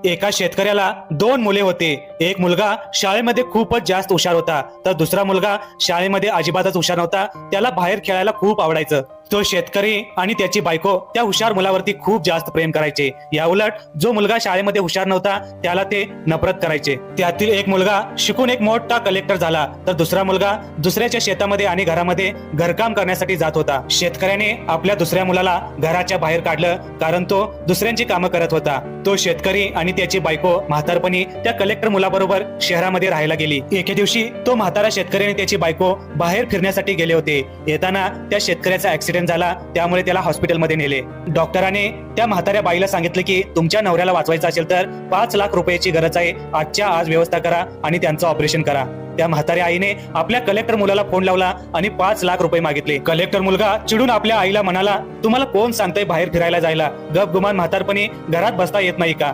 एका शेतकऱ्याला दोन मुले होते. एक मुलगा शाळेमध्ये खूपच जास्त हुशार होता, तर दुसरा मुलगा शाळेमध्ये अजिबातच हुशार नव्हता. त्याला बाहेर खेळायला खूप आवडायचं. तो शेतकरी आणि त्याची बायको त्या हुशार मुलावरती खूप जास्त प्रेम करायचे. या उलट जो मुलगा शाळेमध्ये हुशार नव्हता त्याला ते नफरत करायचे. त्यातील एक मुलगा शिकून एक मोठा कलेक्टर झाला, तर दुसरा मुलगा दुसऱ्याच्या शेतामध्ये आणि घरामध्ये घरकाम करण्यासाठी जात होता. शेतकऱ्याने आपल्या दुसऱ्या मुलाला घराच्या बाहेर काढलं, कारण तो दुसऱ्यांची कामं करत होता. तो शेतकरी आणि त्याची बायको म्हातारपणी त्या कलेक्टर मुलाबरोबर शहरामध्ये राहायला गेली. एके दिवशी तो म्हातारा शेतकरी आणि त्याची बायको बाहेर फिरण्यासाठी गेले होते. येताना त्या शेतकऱ्याचा ऍक्सिडेंट झाला, त्यामुळे त्याला हॉस्पिटलमध्ये नेले. डॉक्टराने त्या म्हाताऱ्या बाईला सांगितलं की तुमच्या नवऱ्याला वाचवायचं असेल तर 5 लाख रुपयाची गरज आहे. आजच्या आज व्यवस्था करा आणि त्यांचं ऑपरेशन करा. त्या म्हाताऱ्या आईने आपल्या कलेक्टर मुलाला फोन लावला आणि 5 लाख रुपये मागितले. कलेक्टर मुलगा चिडून आपल्या आईला म्हणाला, तुम्हाला कोण सांगतंय बाहेर फिरायला जायला? गपगुमान म्हातारपणी घरात बसता येत नाही का?